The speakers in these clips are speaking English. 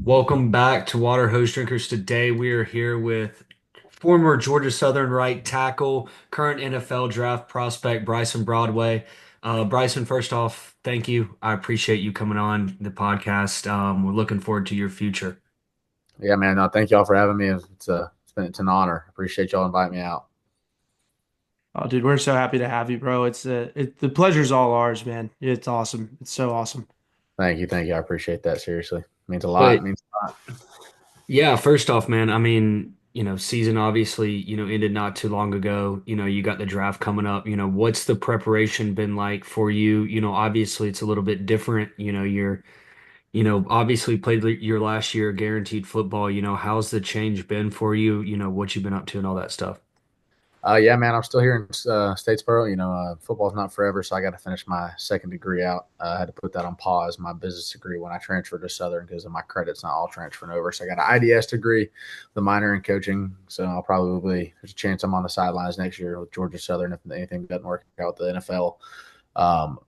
Welcome back to Water Hose Drinkers. Today we are here with former Georgia Southern right tackle, current NFL draft prospect Bryson Broadway. Bryson, first off, thank you. I appreciate you coming on the podcast. We're looking forward to your future. Yeah, man. No, thank y'all for having me. It's an honor. Appreciate y'all inviting me out. Oh, dude, we're so happy to have you, bro. The pleasure's all ours, man. It's awesome. It's so awesome. Thank you. I appreciate that. Seriously, means a lot. But Means a lot. yeah, first off, man, I mean, season obviously, ended not too long ago. You got the draft coming up. What's the preparation been like for you? Obviously it's a little bit different. Obviously played your last year guaranteed football. How's the change been for you? What you've been up to and all that stuff. Yeah, man. I'm still here in Statesboro. Football's not forever, so I got to finish my second degree out. I had to put that on pause, my business degree, when I transferred to Southern because of my credits not all transferring over. So I got an IDS degree, the minor in coaching. So there's a chance I'm on the sidelines next year with Georgia Southern if anything doesn't work out with the NFL.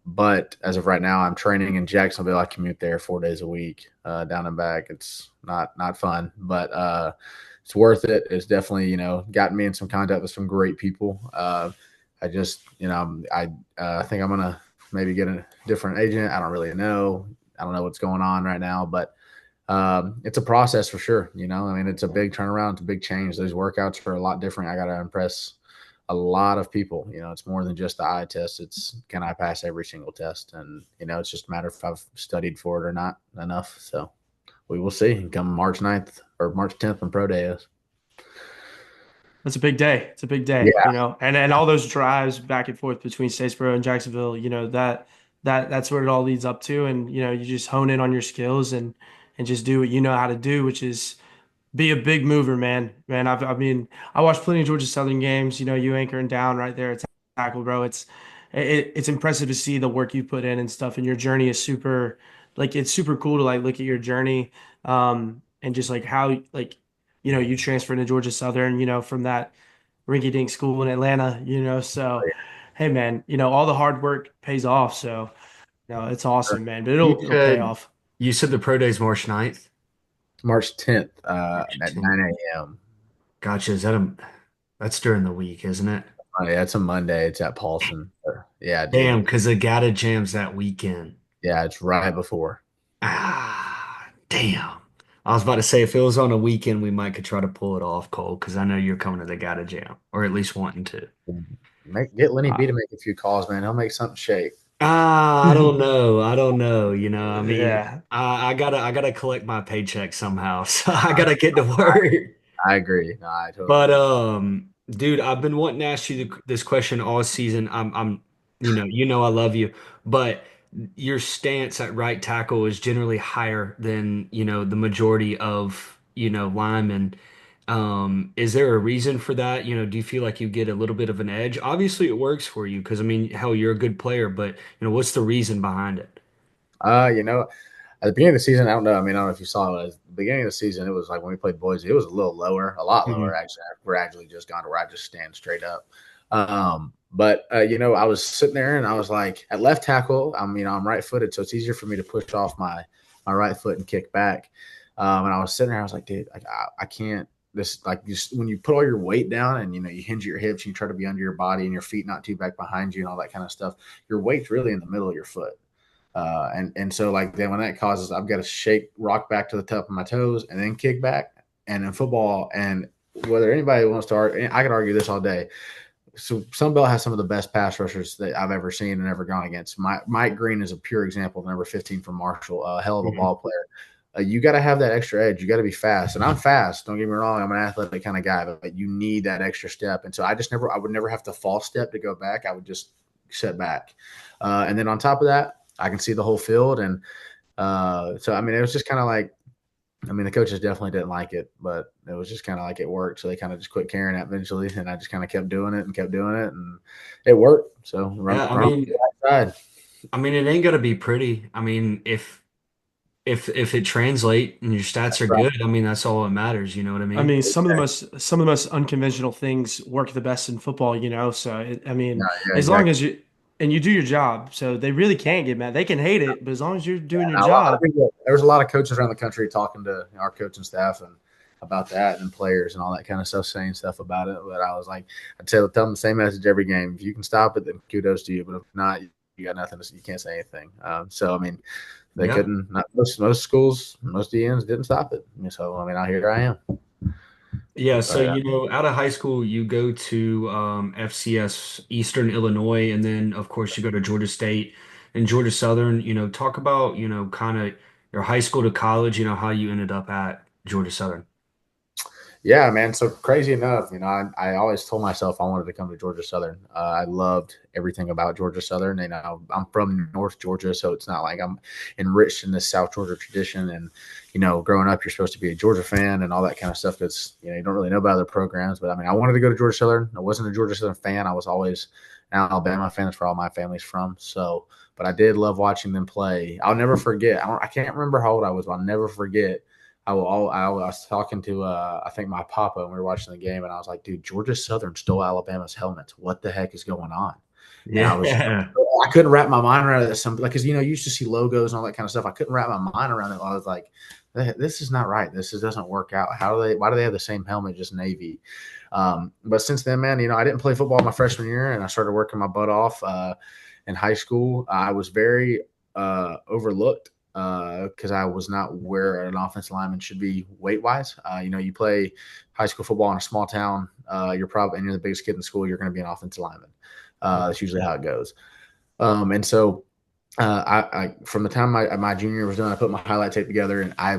But as of right now, I'm training in Jacksonville. I commute there 4 days a week, down and back. It's not fun, but it's worth it. It's definitely gotten me in some contact with some great people. I just I think I'm gonna maybe get a different agent. I don't really know. I don't know what's going on right now, but it's a process for sure. I mean, it's a big turnaround. It's a big change. Those workouts are a lot different. I got to impress a lot of people. It's more than just the eye test. It's can I pass every single test? And it's just a matter if I've studied for it or not enough. So we will see. Come March 9th or March 10th when pro day is. It's a big day. It's a big day, Yeah, and all those drives back and forth between Statesboro and Jacksonville, that's what it all leads up to. And you just hone in on your skills and just do what you know how to do, which is be a big mover, man. Man, I mean, I watched plenty of Georgia Southern games. You anchoring down right there at tackle, bro. It's impressive to see the work you put in and stuff. And your journey is super, like it's super cool to like look at your journey, and just like how like you transferred to Georgia Southern, from that rinky-dink school in Atlanta. So hey, man, all the hard work pays off. So it's awesome, man. But You it'll pay said off. you said the pro day is March 9th. March 10th March at 10th. 9 a.m. Gotcha. That's during the week, isn't it? Yeah, it's a Monday. It's at Paulson. Yeah, dude. Damn, because the Gata jams that weekend. Yeah, it's right before. Damn. I was about to say if it was on a weekend, we might could try to pull it off, Cole, because I know you're coming to the Gata Jam, or at least wanting to. Get Lenny B Uh, to make a few calls, man. He'll make something shake. I don't know. I don't know. I mean, Yeah. I gotta collect my paycheck somehow, so I gotta get to work. I agree. No, I totally But agree. dude, I've been wanting to ask you this question all season. I love you, but your stance at right tackle is generally higher than, the majority of, linemen. Is there a reason for that? Do you feel like you get a little bit of an edge? Obviously, it works for you because I mean, hell, you're a good player, but what's the reason behind it? Uh, you know, at the beginning of the season, I don't know. I mean, I don't know if you saw it. At the beginning of the season, it was like when we played Boise, it was a little lower, a lot lower Mhm. actually. We're actually just gone to where I just stand straight up. But I was sitting there and I was like, at left tackle, I'm right footed, so it's easier for me to push off my right foot and kick back. And I was sitting there, I was like, dude, like I can't. This like just when you put all your weight down and you hinge your hips, and you try to be under your body and your feet not too back behind you and all that kind of stuff. Your weight's really in the middle of your foot. And so like then when that causes, I've got to rock back to the top of my toes and then kick back. And in football, and whether anybody wants to argue, I could argue this all day. So Sunbelt has some of the best pass rushers that I've ever seen and ever gone against. Mike Green is a pure example, number 15 from Marshall, a hell of a Mhm. ball player. You got to have that extra edge. You got to be fast, and I'm fast. Don't get me wrong. I'm an athletic kind of guy, but you need that extra step. And so I would never have to false step to go back. I would just set back, and then on top of that, I can see the whole field. And so, I mean, it was just kind of like, I mean, the coaches definitely didn't like it, but it was just kind of like it worked. So they kind of just quit caring that eventually. And I just kind of kept doing it and kept doing it. And it worked. So Yeah, run on the right side. I mean, it ain't gonna be pretty. I mean, if it translate and your stats That's are right. good, I mean, that's all that matters. You know what I I mean? mean, some of the most unconventional things work the best in football. So I No, mean, yeah, as long exactly. as you and you do your job. So they really can't get mad. They can hate it, but as long as you're doing your Now, a lot of job, people, there was a lot of coaches around the country talking to our coaching staff and about that and players and all that kind of stuff, saying stuff about it. But I was like, tell them the same message every game. If you can stop it, then kudos to you. But if not, you got nothing. You can't say anything. So I mean, they Yeah. couldn't. Not, most schools, most DNs didn't stop it. So I mean, out here I am. Yeah, so But out of high school, you go to FCS Eastern Illinois, and then of course you go to Georgia State and Georgia Southern. Talk about kind of your high school to college. How you ended up at Georgia Southern. yeah, man. So crazy enough, I always told myself I wanted to come to Georgia Southern. I loved everything about Georgia Southern. I'm from North Georgia, so it's not like I'm enriched in this South Georgia tradition. And growing up, you're supposed to be a Georgia fan and all that kind of stuff. Because you don't really know about other programs. But I mean, I wanted to go to Georgia Southern. I wasn't a Georgia Southern fan. I was always an Alabama fan. That's where all my family's from. So, but I did love watching them play. I'll never forget. I can't remember how old I was, but I'll never forget. I was talking to I think my papa when we were watching the game, and I was like, dude, Georgia Southern stole Alabama's helmets. What the heck is going on? And Yeah. I couldn't wrap my mind around it. Something like, because you used to see logos and all that kind of stuff. I couldn't wrap my mind around it. I was like, this is not right. Doesn't work out. Why do they have the same helmet, just navy? But since then, man, I didn't play football my freshman year, and I started working my butt off in high school. I was very overlooked because I was not where an offensive lineman should be weight wise. You play high school football in a small town. You're the biggest kid in school. You're going to be an offensive lineman. That's usually how it goes. And so I from the time my junior year was done, I put my highlight tape together, and I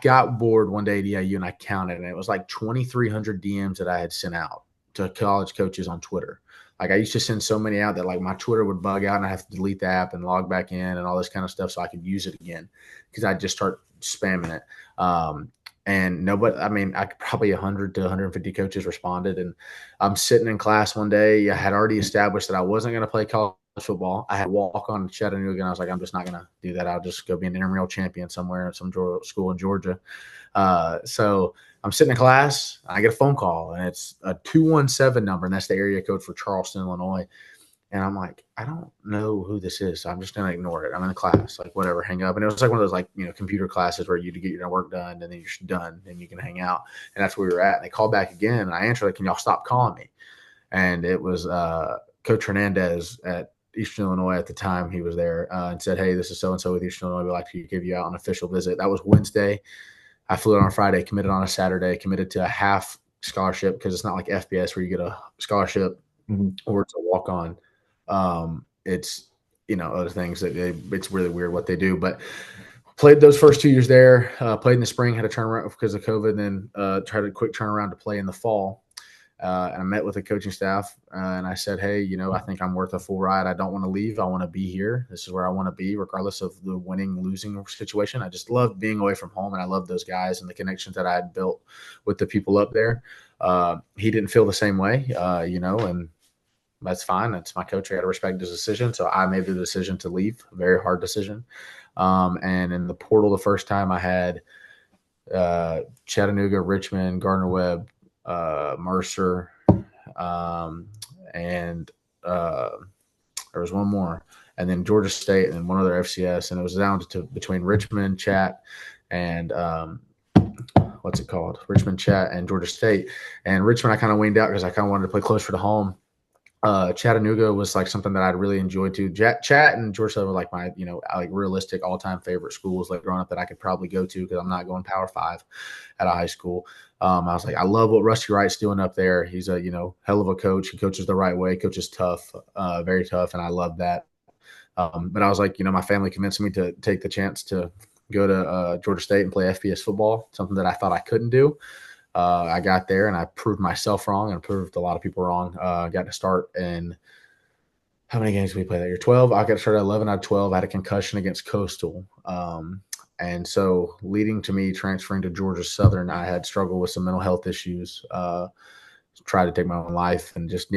got bored one day at EIU, and I counted, and it was like 2,300 DMs that I had sent out to college coaches on Twitter. Like I used to send so many out that like my Twitter would bug out and I have to delete the app and log back in and all this kind of stuff so I could use it again because I'd just start spamming it. And nobody, I mean, I probably 100 to 150 coaches responded. And I'm sitting in class one day. I had already established that I wasn't going to play college football. I had to walk on to Chattanooga, and I was like, I'm just not going to do that. I'll just go be an intramural champion somewhere at some school in Georgia. So I'm sitting in class. I get a phone call, and it's a 217 number, and that's the area code for Charleston, Illinois. And I'm like, I don't know who this is, so I'm just gonna ignore it. I'm in the class, like whatever, hang up. And it was like one of those computer classes where you get your work done and then you're done and you can hang out. And that's where we were at. And they called back again, and I answered like, "Can y'all stop calling me?" And it was Coach Hernandez at Eastern Illinois at the time. He was there and said, "Hey, this is so and so with Eastern Illinois. We'd like to give you out an official visit." That was Wednesday. I flew it on a Friday, committed on a Saturday, committed to a half scholarship because it's not like FBS where you get a scholarship or it's a walk on. It's other things that it's really weird what they do, but played those first 2 years there. Played in the spring, had to turn around because of COVID, then tried a quick turnaround to play in the fall. And I met with the coaching staff and I said, "Hey, I think I'm worth a full ride. I don't want to leave. I want to be here. This is where I want to be, regardless of the winning, losing situation. I just loved being away from home, and I loved those guys and the connections that I had built with the people up there." He didn't feel the same way, and that's fine. That's my coach. I got to respect his decision. So I made the decision to leave. A very hard decision. And in the portal, the first time I had Chattanooga, Richmond, Gardner-Webb, Mercer, and there was one more, and then Georgia State, and then one other FCS, and it was down to between Richmond, Chat, and Richmond, Chat, and Georgia State. And Richmond, I kind of weaned out because I kind of wanted to play closer to home. Chattanooga was like something that I'd really enjoyed too. Chat and Georgia were like my, like realistic all-time favorite schools, like growing up that I could probably go to because I'm not going Power 5 at a high school. I was like, I love what Rusty Wright's doing up there. He's a, hell of a coach. He coaches the right way, coaches tough, very tough, and I love that. But I was like, my family convinced me to take the chance to go to Georgia State and play FBS football, something that I thought I couldn't do. I got there and I proved myself wrong and proved a lot of people wrong. Got to start in how many games did we play that year? 12. I got to start at 11 out of 12. I had a concussion against Coastal. And so leading to me transferring to Georgia Southern, I had struggled with some mental health issues, tried to take my own life and just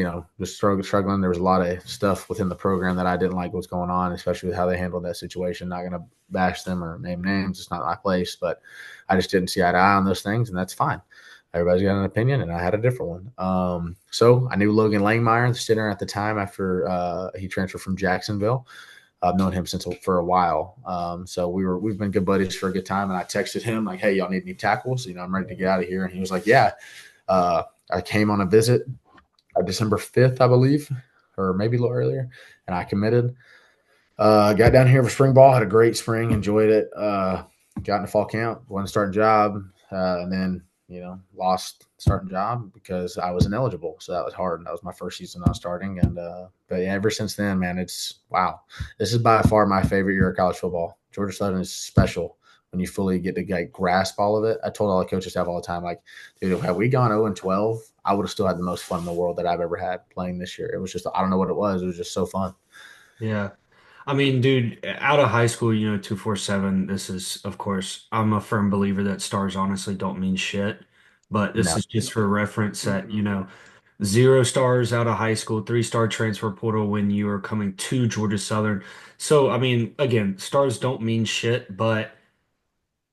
struggling. There was a lot of stuff within the program that I didn't like what's going on, especially with how they handled that situation. Not going to bash them or name names. It's not my place, but I just didn't see eye to eye on those things, and that's fine. everybody's got an opinion, and I had a different one. So I knew Logan Langmeyer, the center at the time after he transferred from Jacksonville. I've known him since for a while. So we've been good buddies for a good time. And I texted him like, "Hey, y'all need any tackles? I'm ready to get out of here." And he was like, "Yeah." I came on a visit December 5th, I believe, or maybe a little earlier, and I committed. Got down here for spring ball, had a great spring, enjoyed it. Got into fall camp, wasn't starting job, and then lost starting job because I was ineligible. So that was hard. That was my first season not starting, and but yeah, ever since then, man, it's wow. This is by far my favorite year of college football. Georgia Southern is special when you fully get to like grasp all of it. I told all the coaches staff all the time, like, dude, had we gone 0-12, I would have still had the most fun in the world that I've ever had playing this year. It was just I don't know what it was. It was just so fun. Yeah. I mean, dude, out of high school, 247, this is, of course, I'm a firm believer that stars honestly don't mean shit. But this No, is just for reference that, 0 stars out of high school, 3-star transfer portal when you are coming to Georgia Southern. So, I mean, again, stars don't mean shit, but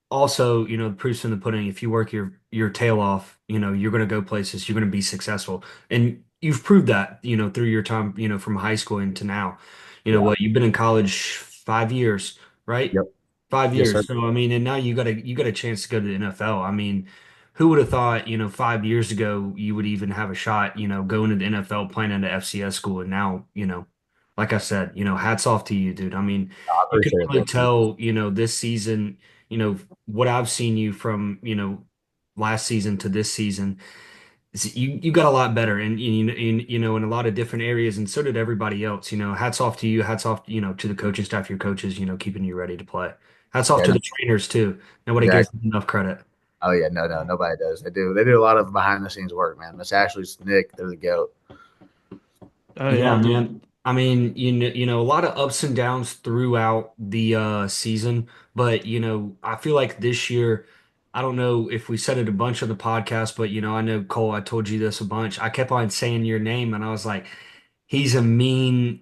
also, the proof's in the pudding. If you work your tail off, you're going to go places, you're going to be successful. And you've proved that, through your time, from high school into now. yeah, You've been in college 5 years, right? yep, Five yes, sir. years. So I mean, and now you got a chance to go to the NFL. I mean, who would have thought, 5 years ago you would even have a shot, going to the NFL playing at an FCS school. And now, like I said, hats off to you, dude. I mean, I you can appreciate it. really Thank you. tell, this season, what I've seen you from, last season to this season, is you got a lot better and in a lot of different areas, and so did everybody else. Hats off to you, hats off, to the coaching staff, your coaches, keeping you ready to play. Hats off Yeah, to no, the trainers too. Nobody gives exactly. them enough credit. Oh yeah, no, nobody does. They do a lot of behind the scenes work, man. Miss Ashley's Nick, they're the goat. Oh Yeah, yeah, dude. man. I mean, a lot of ups and downs throughout the season, but I feel like this year, I don't know if we said it a bunch on the podcast, but I know Cole, I told you this a bunch. I kept on saying your name, and I was like, he's a mean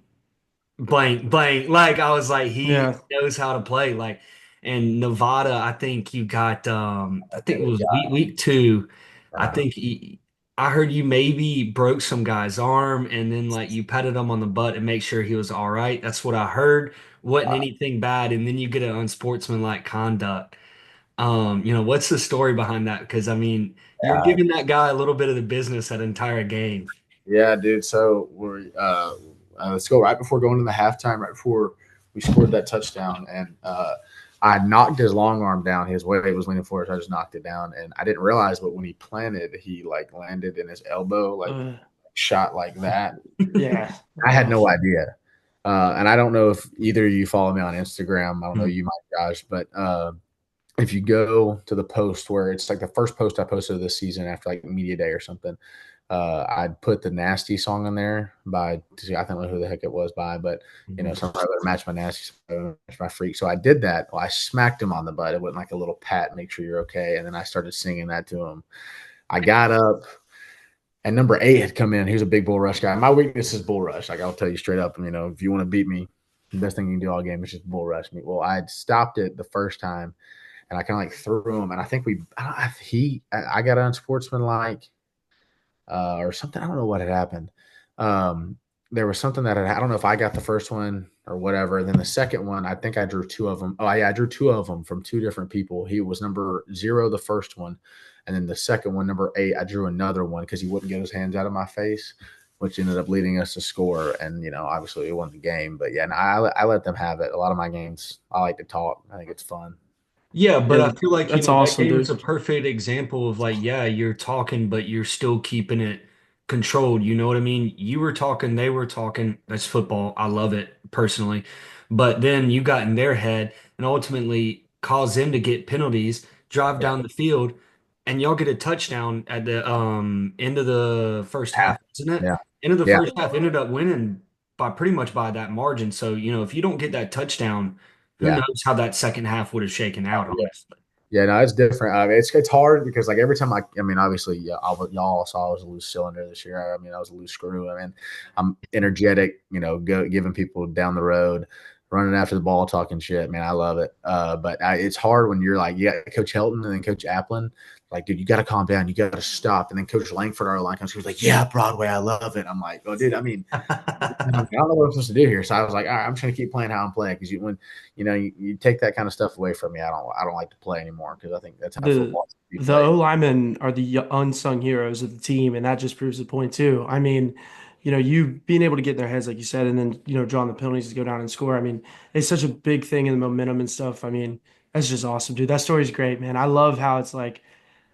blank blank. Like I was like, he Yeah. knows how to play. Like, and Nevada, I think you got I think it was week 2. I Uh, think I heard you maybe broke some guy's arm, and then like you patted him on the butt and make sure he was all right. That's what I heard. Wasn't anything bad, and then you get an unsportsmanlike conduct. What's the story behind that? Because I mean, you're yeah, giving that guy a little bit of the business that entire game. yeah, dude. So let's go right before going to the halftime, right before we scored that touchdown, and I knocked his long arm down. His weight was leaning forward, so I just knocked it down, and I didn't realize, but when he planted, he like landed in his elbow, like Uh, shot like that. yeah. I had no idea. And I don't know if either of you follow me on Instagram. I don't know Mhm. you might, Josh, but if you go to the post where it's like the first post I posted this season after like media day or something, I'd put the Nasty song in there by I don't know who the heck it was by, but somebody better match my Nasty, match my Freak. So I did that. Well, I smacked him on the butt. It went like a little pat, make sure you're okay, and then I started singing that to him. I got up, and number 8 had come in. He was a big bull rush guy. My weakness is bull rush. Like I'll tell you straight up. If you want to beat me, the best thing you can do all game is just bull rush me. Well, I had stopped it the first time, and I kind of like threw him, and I think I got unsportsmanlike or something. I don't know what had happened. Um, there was something I don't know if I got the first one or whatever. Then the second one, I think I drew 2 of them. Oh yeah, I drew 2 of them from 2 different people. He was number 0, the first one, and then the second one, number 8, I drew another one because he wouldn't get his hands out of my face, which ended up leading us to score. And obviously we won the game. But yeah, I let them have it. A lot of my games, I like to talk. I think it's fun. Yeah, but I Yeah. feel like, That's that awesome, game is dude. a perfect example of like, yeah, you're talking, but you're still keeping it controlled. You know what I mean? You were talking, they were talking. That's football. I love it personally. But then you got in their head and ultimately caused them to get penalties, drive Yeah, down the field, and y'all get a touchdown at the end of the first half, isn't it? yeah, End of the yeah, first half ended up winning by pretty much by that margin. So, if you don't get that touchdown, who yeah. knows how that second half would have shaken out, Yeah. honestly. Yeah, no, it's different. It's hard because like every time I mean, obviously, yeah, y'all saw I was a loose cylinder this year. I mean, I was a loose screw. I mean, I'm energetic, giving people down the road. running after the ball, talking shit. Man, I love it. It's hard when you're like, you got Coach Helton and then Coach Applin. Like, dude, you got to calm down. You got to stop. And then Coach Langford, our line coach, was like, yeah, Broadway, I love it. I'm like, oh, dude, I mean, I don't know what I'm supposed to do here. So I was like, all right, I'm just gonna keep playing how I'm playing because you take that kind of stuff away from me, I don't like to play anymore because I think that's how the football should be the played. O linemen are the unsung heroes of the team, and that just proves the point too. I mean, you being able to get in their heads, like you said, and then drawing the penalties to go down and score. I mean, it's such a big thing in the momentum and stuff. I mean, that's just awesome, dude. That story's great, man. I love how it's like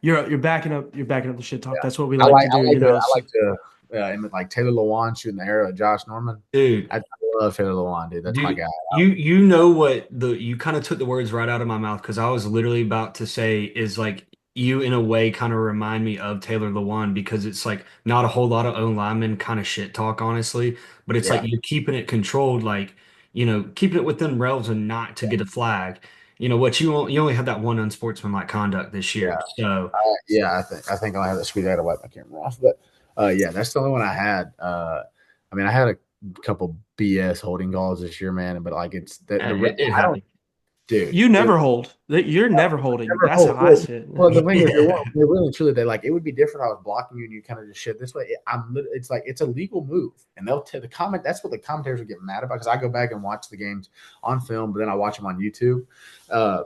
you're backing up the shit talk. That's what we like to do, I So, like to like Taylor Lewan shooting the arrow at Josh Norman. Dude, I love Taylor Lewan, dude. That's my dude, guy. you know what you kind of took the words right out of my mouth because I was literally about to say is like you in a way kind of remind me of Taylor Lewan because it's like not a whole lot of O lineman kind of shit talk, honestly, but it's like Yeah, you're keeping it controlled, like keeping it within rails and not to get a flag. What you only had that one unsportsmanlike conduct this year, yeah, so yeah. I think I'll have to squeeze. I got to wipe my camera off, but yeah, that's the only one I had. I mean, I had a couple BS holding calls this year, man, but like it's it I don't, happened. dude. you never hold. You're never holding. Never That's how hold. I see it. Well, the thing is, Yeah, they really and truly, they like it would be different. If I was blocking you and you kind of just shit this way. It's like it's a legal move, and they'll tell the comment. That's what the commentators would get mad about because I go back and watch the games on film, but then I watch them on YouTube. Uh,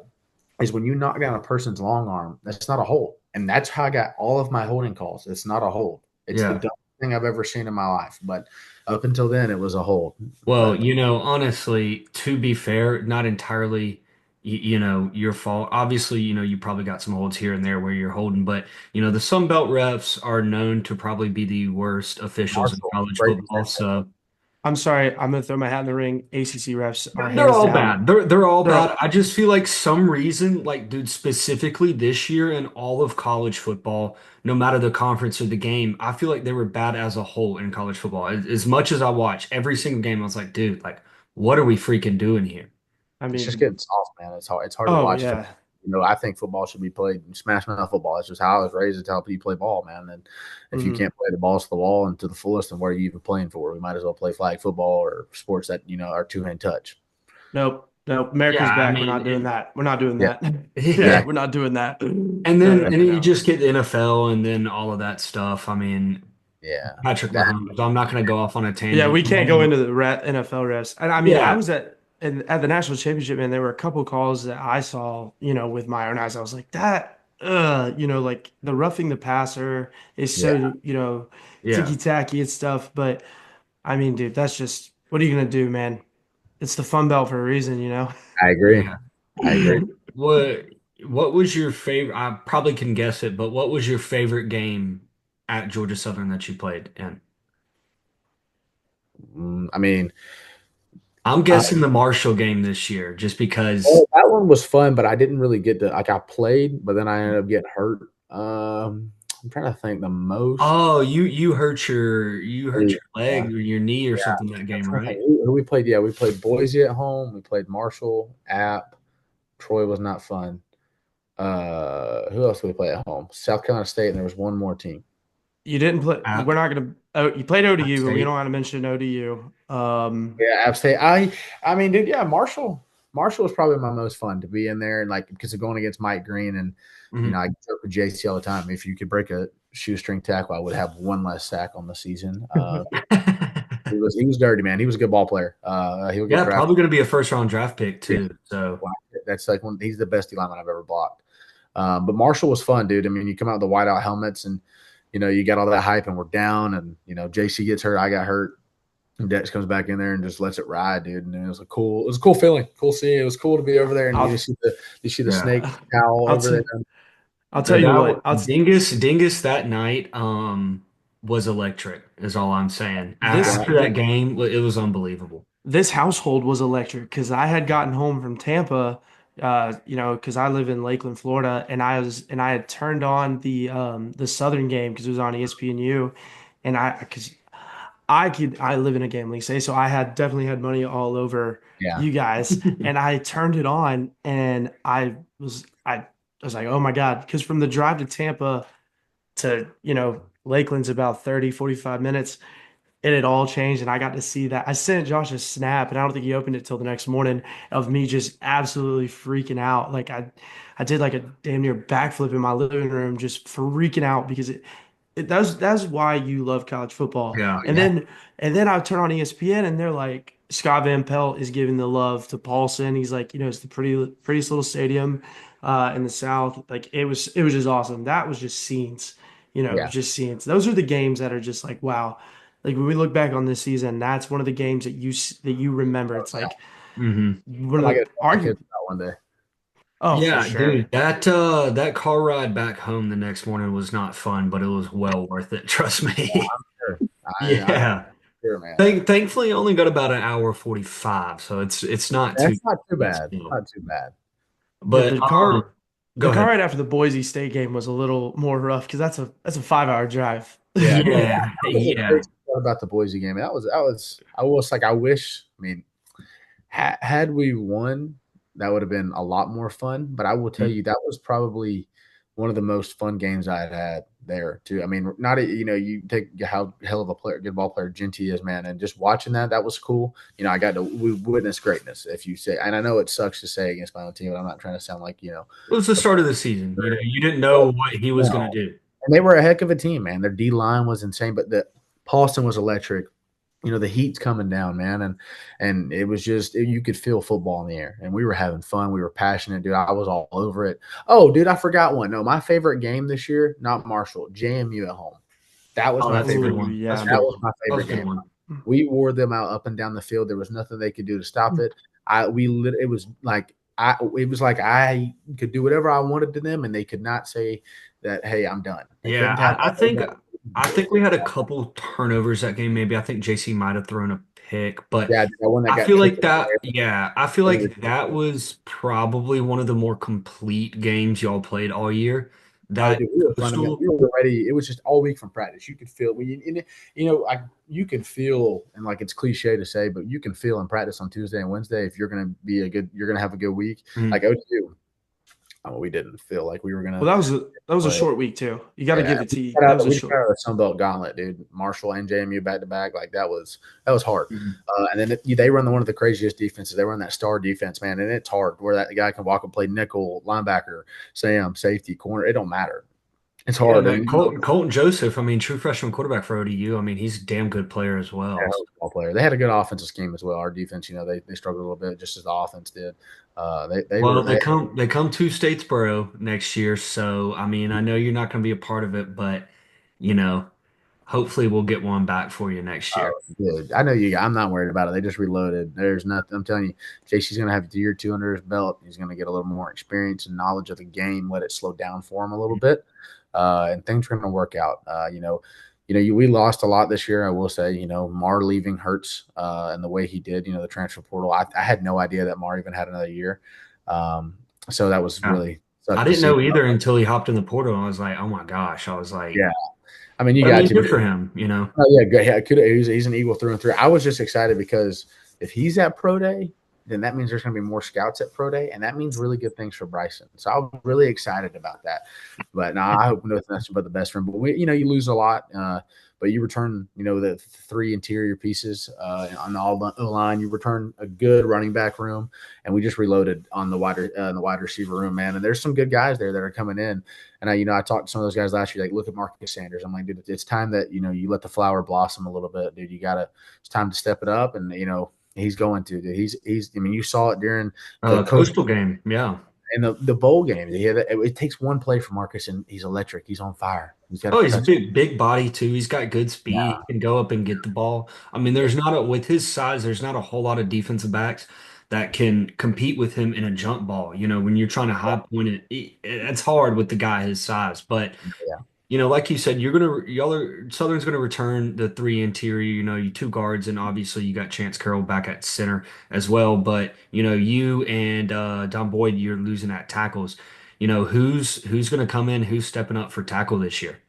is when you knock down a person's long arm, that's not a hold, and that's how I got all of my holding calls. It's not a hold. It's the yeah. dumbest thing I've ever seen in my life. But up until then, it was a hold. Well, But honestly, to be fair, not entirely, your fault. Obviously, you probably got some holds here and there where you're holding, but the Sun Belt refs are known to probably be the worst officials in Marshall, college Brady football. said So I'm sorry. I'm gonna throw my hat in the ring. ACC refs are they're hands all down. bad. They're all They're bad. I just feel like some reason, like dude, specifically this year in all of college football, no matter the conference or the game, I feel like they were bad as a whole in college football. As much as I watch every single game, I was like, dude, like, what are we freaking doing here? I it's just mean, getting soft, man. It's hard. It's hard to oh watch. yeah. I think football should be played smash mouth football. That's just how I was raised. It's how you play ball, man. And if you Mhm. can't play the balls to the wall and to the fullest, then what are you even playing for? We might as well play flag football or sports that are two hand touch. Nope. Nope. Yeah, America's I back. We're mean, not doing that. We're not doing Yeah, that. Yeah, yeah. we're not doing that. And No, then no, and no, then you no. just get the NFL and then all of that stuff. I mean, yeah. Patrick That, Mahomes. I'm not going to go off on a Yeah, tangent. we can't go into the NFL refs. And I mean, I Yeah. was at the national championship, man. There were a couple calls that I saw, with my own eyes. I was like, that, like the roughing the passer is yeah, so, Yeah. ticky tacky and stuff. But I mean, dude, that's just what are you gonna do, man? It's the Fun Belt for a reason. I agree. Yeah. I agree. What what was your favorite? I probably can guess it, but what was your favorite game at Georgia Southern that you played in? I mean, I'm I, guessing the Marshall game this year, just because. well, that one was fun, but I didn't really get to like I played, but then I ended up getting hurt. I'm trying to think the most. Oh, you hurt your leg Yeah, or your knee or yeah. something that I'm game, trying to think right? who we played. Yeah, we played Boise at home. We played Marshall, App. Troy was not fun. Who else did we play at home? South Carolina State, and there was one more team. You didn't play. We're App, not gonna. Oh, you played App ODU, but we don't State. want to mention ODU. Yeah, App State. I mean, dude, yeah, Marshall was probably my most fun to be in there, and like because of going against Mike Green, and Mhm. I joke with JC all the time. If you could break a shoestring tackle, I would have one less sack on the season. He was dirty, man. He was a good ball player. He'll get Yeah, drafted. probably going to be a first round draft pick Yeah, too. So, that's like he's the best D lineman I've ever blocked. But Marshall was fun, dude. I mean, you come out with the whiteout helmets, and you got all that hype, and we're down, and JC gets hurt, I got hurt. And Dex comes back in there and just lets it ride, dude. And it was a cool feeling, cool seeing. It was cool to be over there and I'll you see the snake yeah. cowl I'll over there. t I'll tell Dude, you that what. Dingus that night was electric, is all I'm saying. This After that game, it was unbelievable. this household was electric because I had gotten home from Tampa, because I live in Lakeland, Florida, and I had turned on the Southern game because it was on ESPNU, and I live in a gambling state, so I had definitely had money all over Yeah, you guys, and I turned it on, and I was like, oh my God, because from the drive to Tampa to Lakeland's about 30, 45 minutes. and it all changed. And I got to see that. I sent Josh a snap, and I don't think he opened it till the next morning of me just absolutely freaking out. Like I did like a damn near backflip in my living room, just freaking out because that's why you love college football. Yeah. And then I turn on ESPN and they're like Scott Van Pelt is giving the love to Paulson. He's like, it's the prettiest little stadium in the South. Like it was just awesome. That was just scenes. It Yeah, was just scenes. Those are the games that are just like wow. Like when we look back on this season, that's one of the games that you remember. It's yeah. like Hmm. one I of might the get to tell my kids argument. about one day. Oh, for Yeah, sure. dude, that car ride back home the next morning was not fun, but it was well worth it. Trust me. Sure. I'm Yeah. sure, man. Thankfully, I only got about an hour 45, so it's not too That's not too that's bad. cool. Not too bad. Yeah, But the go car ahead. ride after the Boise State game was a little more rough because that's a 5 hour drive. Yeah, dude. Yeah, That was the yeah. crazy part about the Boise game. I was like, I wish. I mean, had we won, that would have been a lot more fun. But I will tell you, that was probably one of the most fun games I had there too. I mean, not you take how hell of a player, good ball player Genty is, man, and just watching that was cool. I got to we witness greatness, if you say, and I know it sucks to say against my own team, but I'm not trying to sound like It was the a start of the season. You didn't but know what he was no, going to do. and they were a heck of a team, man. Their D line was insane, but the Paulson was electric. The heat's coming down, man, and it was just you could feel football in the air, and we were having fun. We were passionate, dude. I was all over it. Oh, dude, I forgot one. No, my favorite game this year, not Marshall, JMU at home. That was Oh, my that's a favorite. good Oh one. That's yeah, a That good was one. my That was favorite a good game. one. We wore them out up and down the field. There was nothing they could do to stop it. It was like I could do whatever I wanted to them, and they could not say that. Hey, I'm done. They Yeah, couldn't tell me I think we had a couple turnovers that game. Maybe I think JC might have thrown a pick, but yeah, that one that I got feel tripped like up in the that. Yeah, I feel air. like that was probably one of the more complete games y'all played all year. Oh, That dude, we were fundamental. coastal. We were ready. It was just all week from practice. You could feel, you can feel, and like it's cliche to say, but you can feel in practice on Tuesday and Wednesday if you're gonna have a good week. Mm, Like ODU, we didn't feel like we were well, gonna that was a play. short week too. You got to Yeah, give it to you. That was a we got short. out of the Sun Belt Gauntlet, dude. Marshall and JMU back to back, like that was hard. mm. And then they run one of the craziest defenses. They run that star defense, man, and it's hard where that guy can walk and play nickel, linebacker, Sam, safety, corner. It don't matter. It's Yeah, hard, man. and Colton Joseph. I mean, true freshman quarterback for ODU. I mean, he's a damn good player as yeah, well. ball player. They had a good offensive scheme as well. Our defense, they struggled a little bit, just as the offense did. They Well, were they come to Statesboro next year, so I mean, I know you're not going to be a part of it, but you know, hopefully we'll get one back for you next year. good. I know you. I'm not worried about it. They just reloaded. There's nothing. I'm telling you, JC's going to have a year or two under his belt. He's going to get a little more experience and knowledge of the game. Let it slow down for him a little bit, and things are going to work out. We lost a lot this year. I will say, Mar leaving hurts, and the way he did. The transfer portal. I had no idea that Mar even had another year. So that was Yeah. really I sucked to didn't see. know either until he hopped in the portal, and I was like, oh my gosh, I was like, Yeah, I mean, you but I got mean, to. good for him. Oh yeah, good. Yeah, he's an Eagle through and through. I was just excited because if he's at pro day, then that means there's going to be more scouts at pro day, and that means really good things for Bryson. So I'm really excited about that. But now I hope nothing but the best for him. But you lose a lot, but you return, the three interior pieces on all the line. You return a good running back room, and we just reloaded on the wide receiver room, man. And there's some good guys there that are coming in. And I talked to some of those guys last year. Like, look at Marcus Sanders. I'm like, dude, it's time that you let the flower blossom a little bit, dude. It's time to step it up, and he's going to. Dude. He's. I mean, you saw it during the coast Coastal game, yeah. and the bowl game. It takes one play for Marcus, and he's electric. He's on fire. He's got a Oh, he's a touch. big body too. He's got good speed. Yeah, He can go up and get the ball. I mean, with his size, there's not a whole lot of defensive backs that can compete with him in a jump ball. When you're trying to high point it's hard with the guy his size. But yeah. like you said, Southern's gonna return the three interior. You two guards, and obviously you got Chance Carroll back at center as well. But you and Don Boyd, you're losing at tackles. Who's gonna come in? Who's stepping up for tackle this year?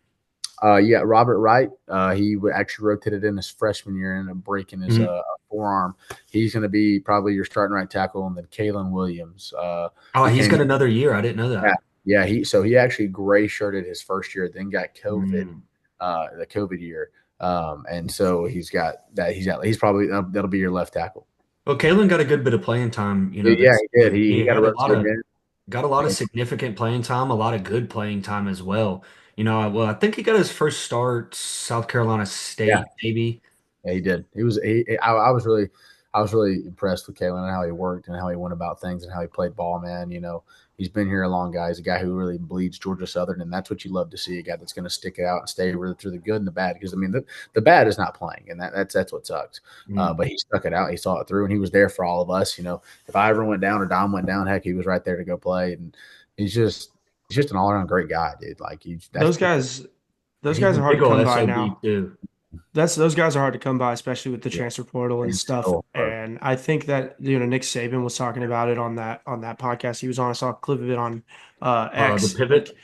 Yeah, Robert Wright. He actually rotated in his freshman year and ended up breaking his Mhm. forearm. He's going to be probably your starting right tackle, and then Kalen Williams. Oh, He he's came. got another year. I didn't know Yeah, that. he actually gray shirted his first year, then got COVID, Mm. the COVID year. And so he's got that. He's probably that'll be your left tackle. Well, Kalen got a good bit of playing time, Yeah, this he did. season. He He got a had a lot rotating of in. got a lot of significant playing time, a lot of good playing time as well. Well, I think he got his first start South Carolina Yeah, State, maybe. yeah, he did. I was really impressed with Kalen and how he worked and how he went about things and how he played ball, man. He's been here a long guy. He's a guy who really bleeds Georgia Southern, and that's what you love to see, a guy that's going to stick it out and stay really through the good and the bad. Because I mean, the bad is not playing, and that's what sucks. Mm. But he stuck it out. He saw it through, and he was there for all of us. If I ever went down or Dom went down, heck, he was right there to go play. And he's just he's just an all around great guy, dude. Like that's Those guys, those He's guys a are hard big to ol' come by SOB now. too. Those guys are hard to come by, especially with the yeah, transfer portal and he's stuff. so hard. And I think that Nick Saban was talking about it on that podcast he was on. I saw a clip of it on The X. pivot. Like,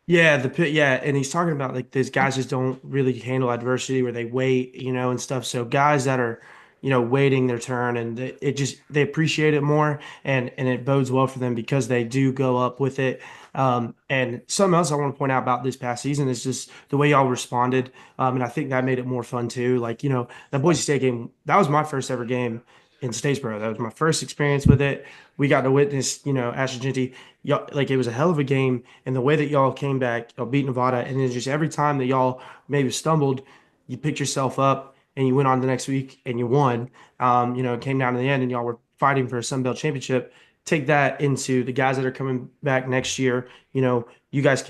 yeah, and he's talking about like these guys just don't really handle adversity where they wait, and stuff. So guys that are, waiting their turn and they appreciate it more, and it bodes well for them because they do go up with it. And something else I want to point out about this past season is just the way y'all responded. And I think that made it more fun too. Like, that Boise State game, that was my first ever game in Statesboro. That was my first experience with it. We got to witness, Ashton Genty. Y'all, like, it was a hell of a game, and the way that y'all came back, y'all beat Nevada, and then just every time that y'all maybe stumbled, you picked yourself up and you went on the next week and you won. It came down to the end, and y'all were fighting for a Sun Belt championship. Take that into the guys that are coming back next year. You guys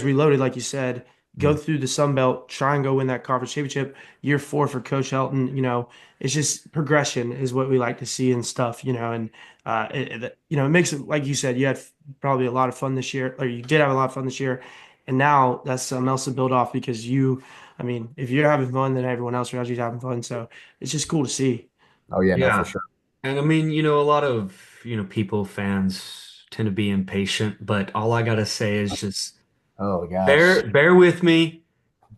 reloaded, like you said, go Mm. through the Sun Belt, try and go win that conference championship. Year 4 for Coach Helton. It's just progression is what we like to see and stuff. And it makes it, like you said, you had probably a lot of fun this year, or you did have a lot of fun this year, and now that's something else to build off because I mean, if you're having fun, then everyone else around you is having fun. So it's just cool to see. Oh yeah, no, for Yeah. sure. And I mean, a lot of, people, fans tend to be impatient, but all I gotta say is just Oh gosh. bear with me.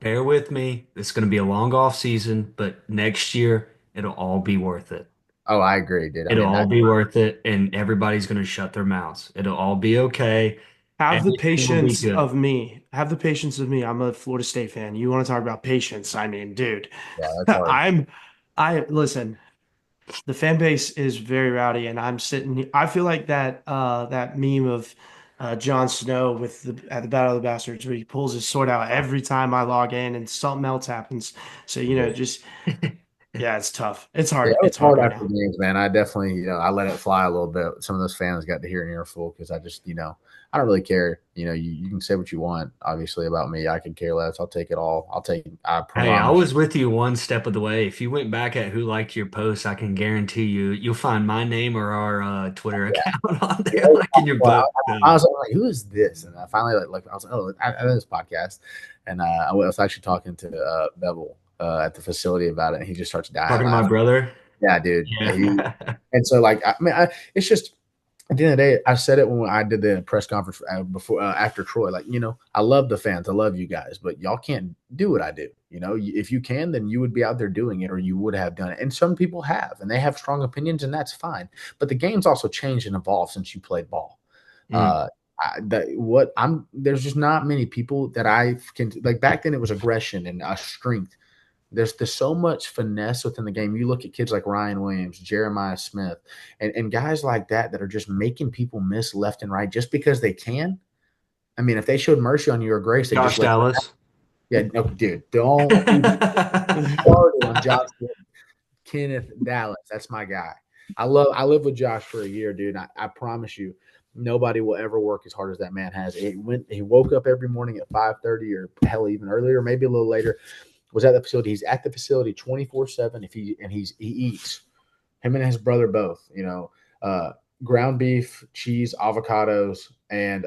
Bear with me. It's gonna be a long off season, but next year it'll all be worth it. Oh, I agree, dude. I It'll mean all that. be worth it, and everybody's gonna shut their mouths. It'll all be okay. Have the Everything will be patience good. of me. Have the patience of me. I'm a Florida State fan. You want to talk about patience? I mean, dude, Yeah, that's hard. I listen. The fan base is very rowdy, and I'm sitting. I feel like that meme of Jon Snow with at the Battle of the Bastards, where he pulls his sword out every time I log in, and something else happens. So just yeah, it's tough. It's Yeah, hard. it was It's hard hard right after now. games, man. I definitely, I let it fly a little bit. Some of those fans got to hear an earful because I just, I don't really care. You can say what you want, obviously, about me. I can care less. I'll take it all. I Hey, I promise you. was with you one step of the way. If you went back at who liked your post, I can guarantee you'll find my name or our Twitter Yeah. account on Yeah, there liking your well, post. I was like, who is this? And I finally I was like, oh, I know this podcast. And I was actually talking to Bevel at the facility about it, and he just starts dying Talking to my laughing. brother. Yeah, dude. Yeah. And so, like, I mean, it's just at the end of the day, I said it when I did the press conference before after Troy. Like, I love the fans, I love you guys, but y'all can't do what I do. If you can, then you would be out there doing it, or you would have done it. And some people have, and they have strong opinions, and that's fine. But the game's also changed and evolved since you played ball. Mm. Uh, there's just not many people that I can like. Back then, it was aggression and strength. There's so much finesse within the game. You look at kids like Ryan Williams, Jeremiah Smith, and guys like that are just making people miss left and right just because they can. I mean, if they showed mercy on you or grace, they just Josh let you. Dallas. Yeah, no, dude, don't even start on Josh Kenneth Dallas. That's my guy. I lived with Josh for a year, dude. I promise you, nobody will ever work as hard as that man has. He woke up every morning at 5:30 or hell even earlier, maybe a little later. Was at the facility. He's at the facility 24/7. If he eats. Him and his brother both. Uh, ground beef, cheese, avocados, and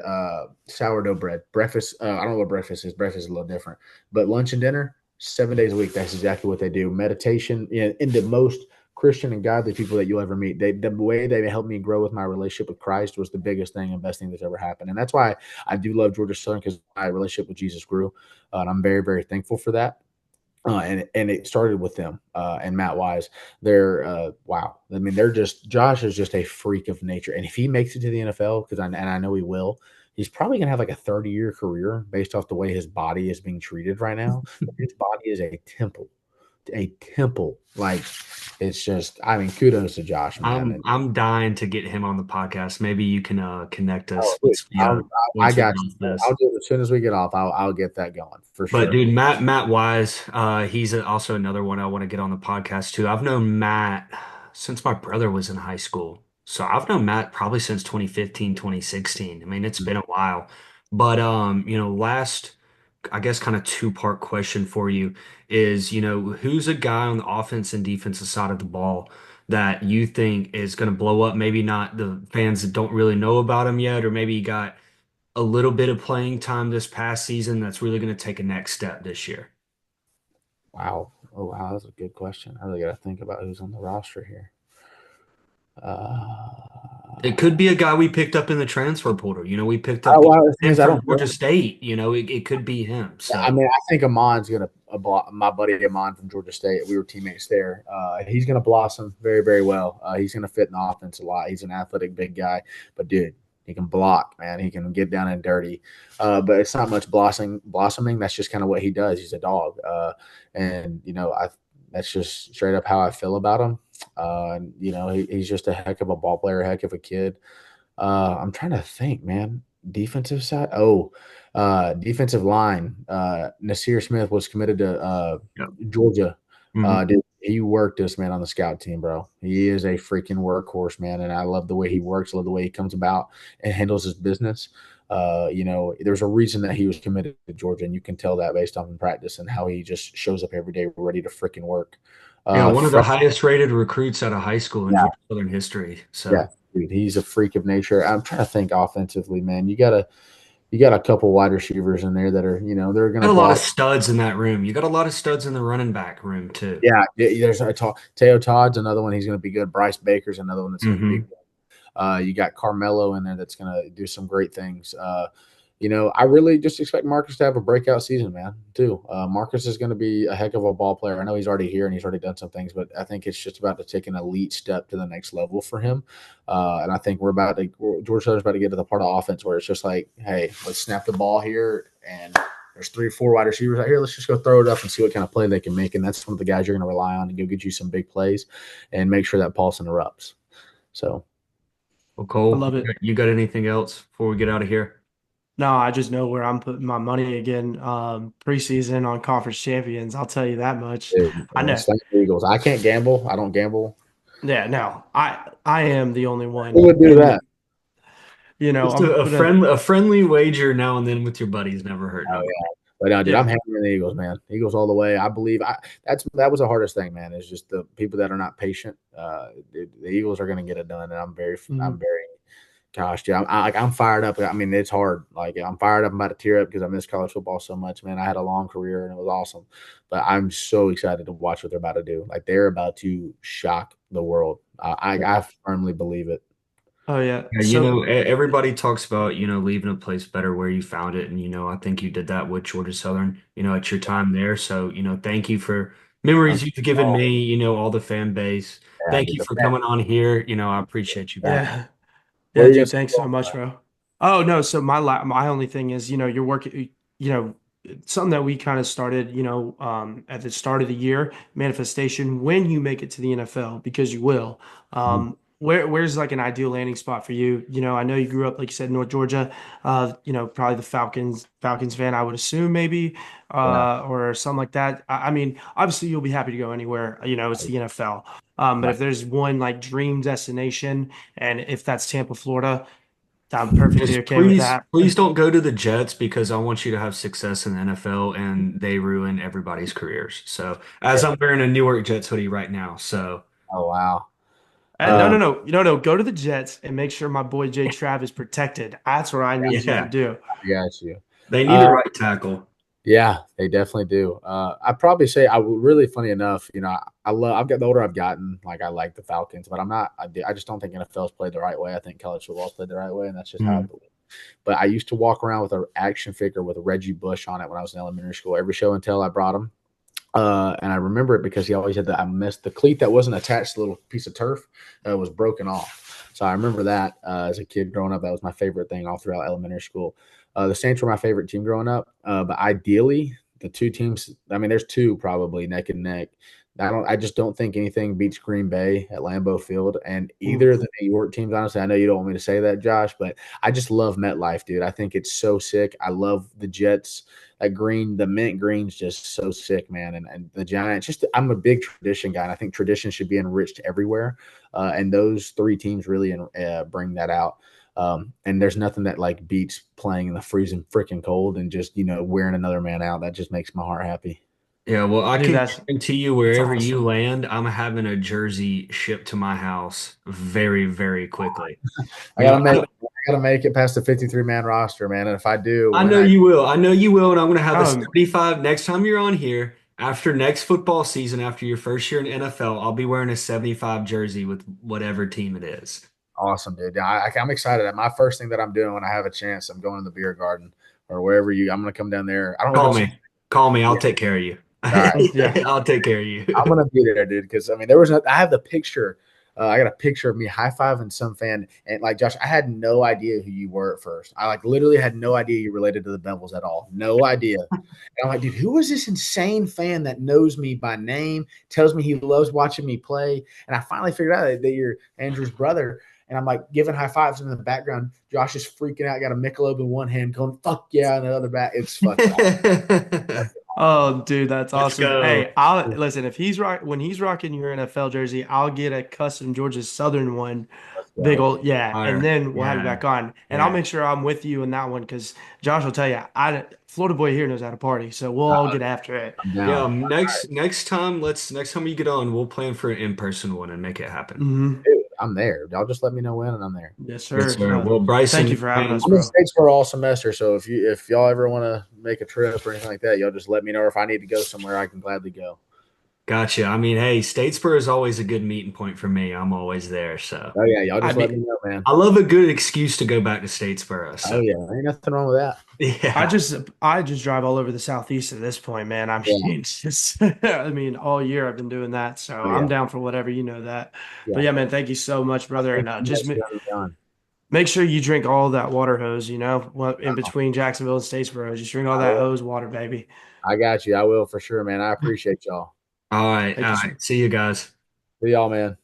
sourdough bread. Breakfast. I don't know what breakfast is. Breakfast is a little different, but lunch and dinner 7 days a week. That's exactly what they do. Meditation. In the most Christian and godly people that you'll ever meet. The way they helped me grow with my relationship with Christ was the biggest thing and best thing that's ever happened. And that's why I do love Georgia Southern, because my relationship with Jesus grew. And I'm very, very thankful for that. And it started with them and Matt Wise. They're wow. I mean, they're just Josh is just a freak of nature, and if he makes it to the NFL, and I know he will, he's probably gonna have like a 30-year career based off the way his body is being treated right now. His body is a temple, a temple. Like it's just, I mean, kudos to Josh, man. I'm And I'm dying to get him on the podcast. Maybe you can connect oh, us dude, I once we got get you. off this. I'll do it as soon as we get off. I'll get that going for But sure. dude, Matt Wise, he's also another one I want to get on the podcast too. I've known Matt since my brother was in high school. So I've known Matt probably since 2015, 2016. I mean, it's been a while. But last I guess kind of two-part question for you is, who's a guy on the offense and defensive side of the ball that you think is going to blow up? Maybe not the fans that don't really know about him yet, or maybe he got a little bit of playing time this past season that's really going to take a next step this year. Wow. Oh wow, that's a good question. I really got to think about who's on the roster here. It could be a guy we picked up in the transfer portal. We picked Oh, up well, the thing him is, I from don't know. Georgia State. It could be him. I So, mean, I think Amon's gonna my buddy Amon from Georgia State. We were teammates there. He's gonna blossom very, very well. He's gonna fit in the offense a lot. He's an athletic big guy, but dude, he can block, man. He can get down and dirty. But it's not much blossoming. That's just kind of what he does. He's a dog, and I that's just straight up how I feel about him. And he's just a heck of a ball player, a heck of a kid. I'm trying to think, man. Defensive side. Oh, defensive line. Nasir Smith was committed to yep. Georgia. Mhm. Dude, he worked this man on the scout team, bro. He is a freaking workhorse, man, and I love the way he works. I love the way he comes about and handles his business. There's a reason that he was committed to Georgia, and you can tell that based on practice and how he just shows up every day ready to freaking work. Yeah, one of the Fred, highest rated recruits out of high school in yeah, Georgia Southern history. yeah, So, dude, he's a freak of nature. I'm trying to think offensively, man. You got a couple wide receivers in there that are, they're going got to a lot of block. studs in that room. You got a lot of studs in the running back room too. Yeah, there's Teo Todd's another one. He's going to be good. Bryce Baker's another one that's going to be Hmm. good. You got Carmelo in there that's going to do some great things. I really just expect Marcus to have a breakout season, man, too. Marcus is going to be a heck of a ball player. I know he's already here and he's already done some things, but I think it's just about to take an elite step to the next level for him. And I think George Southern's about to get to the part of offense where it's just like, hey, let's snap the ball here and there's 3 or 4 wide receivers out here. Let's just go throw it up and see what kind of play they can make. And that's one of the guys you're going to rely on to go get you some big plays and make sure that Paulson erupts. So, Well, I Cole, love it. you got anything else before we get out of here? No, I just know where I'm putting my money again. Preseason on conference champions. I'll tell you that much. I know. Slam the Eagles. I can't gamble. I don't gamble. Yeah, no, I am the only one, Who would do and that? Just I'm gonna. a friendly wager now and then with your buddies never hurt Oh nobody. yeah. But no, dude, I'm Yeah. hammering the Eagles, man. Eagles all the way. I believe that was the hardest thing, man. Is just the people that are not patient. The Eagles are going to get it done, and I'm Mhm. very, gosh, dude, I'm fired up. I mean, it's hard. Like I'm fired up. I'm about to tear up because I miss college football so much, man. I had a long career and it was awesome, but I'm so excited to watch what they're about to do. Like they're about to shock the world. I firmly believe it. Oh yeah. Yeah, So everybody talks about, leaving a place better where you found it. And, I think you did that with Georgia Southern, at your time there. So, thank you for I'm, memories you've given oh, me, all the fan base. yeah, Thank dude, you for coming on here. I appreciate you, man. yeah. what Yeah, are you dude, gonna thanks so much, bro. Oh no, so my only thing is, you're working, something that we kind of started, at the start of the year, manifestation when you make it to the NFL, because you will. say? Where's like an ideal landing spot for you? I know you grew up, like you said, North Georgia, probably the Falcons fan, I would assume maybe, Yeah. or something like that. I mean, obviously you'll be happy to go anywhere, it's the NFL. But Right. if there's one like dream destination, and if that's Tampa, Florida, I'm perfectly Just okay with please, that. please don't go to the Jets because I want you to have success in the NFL and they ruin everybody's careers. So, as I'm wearing a New York Jets hoodie right now, so Oh wow. No, no, Um, no, no, no. Go to the Jets and make sure my boy Jay Trav is protected. That's what I need you to yeah, do. I got you. they need a Uh, right tackle. yeah, they definitely do. I'd probably say I would really funny enough. I love. I've got the older I've gotten, like I like the Falcons, but I'm not. I just don't think NFL's played the right way. I think college football's played the right way, and that's just how I Mm. believe. But I used to walk around with an action figure with Reggie Bush on it when I was in elementary school. Every show and tell I brought him. And I remember it because he always had I missed the cleat that wasn't attached to a little piece of turf was broken off. So I remember that as a kid growing up. That was my favorite thing all throughout elementary school. The Saints were my favorite team growing up. But ideally, the two teams, I mean, there's two probably neck and neck. I just don't think anything beats Green Bay at Lambeau Field and either of the New York teams. Honestly, I know you don't want me to say that, Josh, but I just love MetLife, dude. I think it's so sick. I love the Jets. That green, the mint green's just so sick, man. And the Giants, just I'm a big tradition guy, and I think tradition should be enriched everywhere. And those three teams really bring that out. And there's nothing that like beats playing in the freezing freaking cold and just wearing another man out. That just makes my heart happy. Yeah, well, I Dude, can that's guarantee you that's wherever you awesome. land, I'm having a jersey shipped to my house very, very quickly. I You know, gotta make I gotta make it past the 53 man roster, man. And if I do, I when know I you will. I know you will, and I'm going to have a Um, 75 next time you're on here. After next football season, after your first year in NFL, I'll be wearing a 75 jersey with whatever team it is. awesome, dude. Yeah, I'm excited. My first thing that I'm doing when I have a chance, I'm going to the beer garden or wherever I'm gonna come down there. I don't know if Call it's me. Call me. I'll yeah, take care of you. all right. yeah. I'll take care of I'm you. gonna be there, dude. Because I mean, there was I have the picture. I got a picture of me high fiving some fan, and like Josh, I had no idea who you were at first. I like literally had no idea you related to the Devils at all. No idea. And I'm like, dude, who is this insane fan that knows me by name, tells me he loves watching me play? And I finally figured out that you're Andrew's brother. And I'm like giving high fives, and in the background, Josh is freaking out, got a Michelob in one hand, going "fuck yeah" in the other back. It's fucking awesome. Oh, dude, that's Let's awesome. go. Hey, I'll listen if he's when he's rocking your NFL jersey, I'll get a custom Georgia Southern one. Let's Big go. old, yeah, and Fire. then we'll have you Yeah. back on, and I'll Yeah. make sure I'm with you in that one because Josh will tell you, I Florida boy here knows how to party, so we'll all get after it. I'm Yeah. down. Next time you get on, we'll plan for an in-person one and make it happen. Hmm. Dude, I'm there. Y'all just let me know when, and I'm there. Yes, Yes, sir. sir. No, Well, thank you Bryson, for having us, man, I'm in bro. States for all semester, so if y'all ever want to make a trip or anything like that, y'all just let me know. Or if I need to go somewhere, I can gladly go. gotcha. I mean, hey, Statesboro is always a good meeting point for me. I'm always there, so Oh yeah, y'all I just let be me know, man. I love a good excuse to go back to Statesboro. Oh So yeah, ain't nothing wrong with that. I yeah, just I just drive all over the southeast at this point, man. I mean, Yeah, it's just I mean, all year I've been doing that, so oh I'm yeah, down for whatever, you know that. yeah. But yeah, man, thank you so much, brother, Thank and you just guys for having me on. make sure you drink all that water hose, in Oh, between Jacksonville and Statesboro. Just drink all I that will. hose water, baby. I got you. I will for sure, man. I appreciate y'all. all right, Thank all you, right. sir. See you guys. See y'all, man.